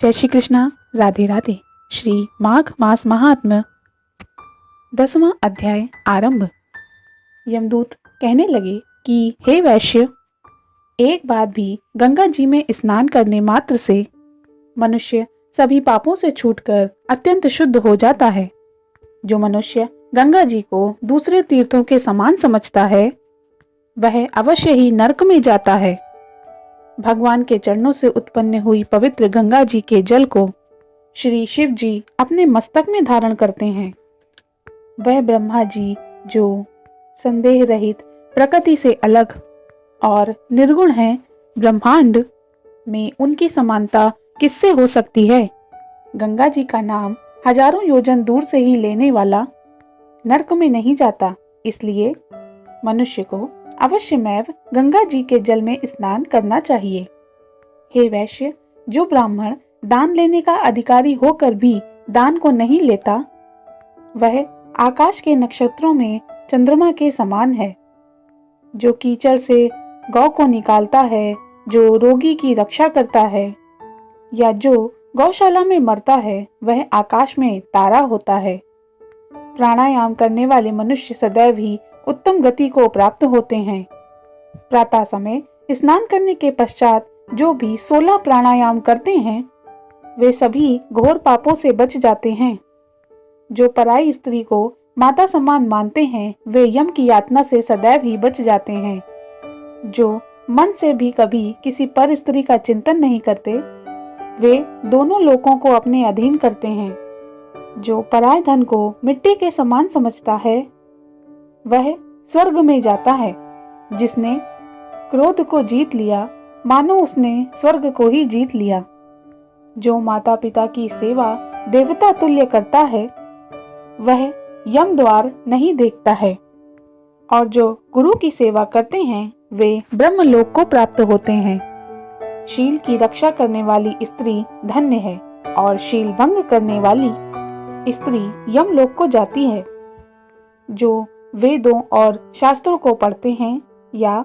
जय श्री कृष्णा। राधे राधे। श्री माघ मास महात्म्य 10वां अध्याय आरंभ। यमदूत कहने लगे कि हे वैश्य, एक बार भी गंगा जी में स्नान करने मात्र से मनुष्य सभी पापों से छूटकर अत्यंत शुद्ध हो जाता है। जो मनुष्य गंगा जी को दूसरे तीर्थों के समान समझता है वह अवश्य ही नरक में जाता है। भगवान के चरणों से उत्पन्न हुई पवित्र गंगा जी के जल को श्री शिव जी अपने मस्तक में धारण करते हैं। वह ब्रह्मा जी जो संदेह रहित प्रकृति से अलग और निर्गुण हैं, ब्रह्मांड में उनकी समानता किससे हो सकती है। गंगा जी का नाम हजारों योजन दूर से ही लेने वाला नरक में नहीं जाता, इसलिए मनुष्य को अवश्यमेव गंगा जी के जल में स्नान करना चाहिए। हे वैश्य, जो ब्राह्मण दान लेने का अधिकारी होकर भी दान को नहीं लेता वह आकाश के नक्षत्रों में चंद्रमा के समान है। जो कीचड़ से गौ को निकालता है, जो रोगी की रक्षा करता है या जो गौशाला में मरता है वह आकाश में तारा होता है। प्राणायाम करने वाले मनुष्य सदैव ही उत्तम गति को प्राप्त होते हैं। प्रातः समय स्नान करने के पश्चात जो भी 16 प्राणायाम करते हैं वे सभी घोर पापों से बच जाते हैं। जो पराई स्त्री को माता समान मानते हैं वे यम की यातना से सदैव ही बच जाते हैं। जो मन से भी कभी किसी पर स्त्री का चिंतन नहीं करते वे दोनों लोकों को अपने अधीन करते हैं। जो पराय धन को मिट्टी के समान समझता है वह स्वर्ग में जाता है। जिसने क्रोध को जीत लिया मानो उसने स्वर्ग को ही जीत लिया। जो माता पिता की सेवा देवता तुल्य करता है वह यम द्वार नहीं देखता है, और जो गुरु की सेवा करते हैं वे ब्रह्मलोक को प्राप्त होते हैं। शील की रक्षा करने वाली स्त्री धन्य है और शील भंग करने वाली स्त्री यमलोक को जाती है। जो वेदों और शास्त्रों को पढ़ते हैं या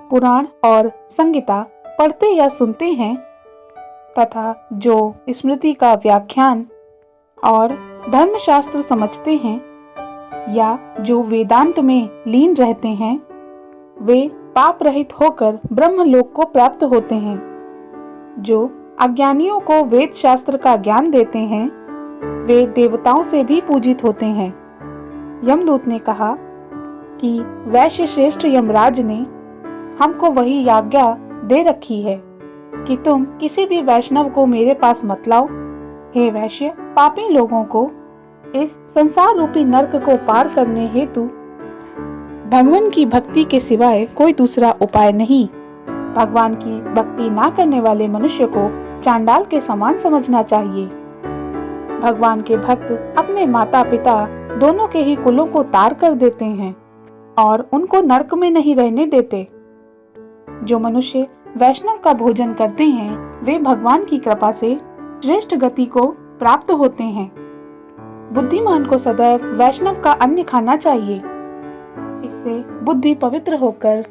पुराण और संगीता पढ़ते या सुनते हैं तथा जो स्मृति का व्याख्यान और धर्मशास्त्र समझते हैं या जो वेदांत में लीन रहते हैं वे पाप रहित होकर ब्रह्मलोक को प्राप्त होते हैं। जो अज्ञानियों को वेद शास्त्र का ज्ञान देते हैं वे देवताओं से भी पूजित होते हैं। यमदूत ने कहा कि वैश्य श्रेष्ठ यमराज ने हमको वही आज्ञा दे रखी है कि तुम किसी भी वैष्णव को मेरे पास मत लाओ। हे वैश्य, पापी लोगों को इस संसार रूपी नरक को पार करने हेतु भगवान की भक्ति के सिवाय कोई दूसरा उपाय नहीं। भगवान की भक्ति ना करने वाले मनुष्य को चांडाल के समान समझना चाहिए। भगवान के भक्त अपने माता पिता दोनों के ही कुलों को तार कर देते हैं और उनको नरक में नहीं रहने देते। जो मनुष्य वैष्णव का भोजन करते हैं वे भगवान की कृपा से श्रेष्ठ गति को प्राप्त होते हैं। बुद्धिमान को सदैव वैष्णव का अन्न खाना चाहिए। इससे बुद्धि पवित्र होकर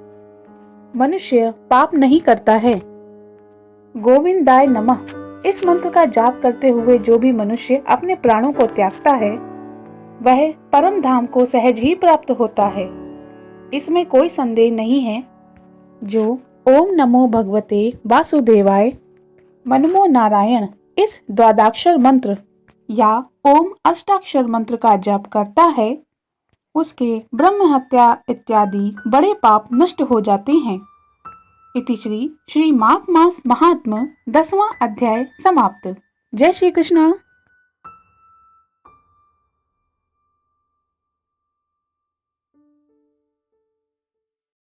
मनुष्य पाप नहीं करता है। गोविंदाय नमः इस मंत्र का जाप करते हुए जो भी मनुष्य अपने प्राणों को त्यागता है वह परम धाम को सहज ही प्राप्त होता है। इसमें कोई संदेह नहीं है। जो ओम नमो भगवते वासुदेवाय मनमो नारायण इस द्वादशाक्षर मंत्र या ओम अष्टाक्षर मंत्र का जाप करता है उसके ब्रह्म हत्या इत्यादि बड़े पाप नष्ट हो जाते हैं। इति श्री माघ मास महात्म्य 10वां अध्याय समाप्त। जय श्री कृष्ण।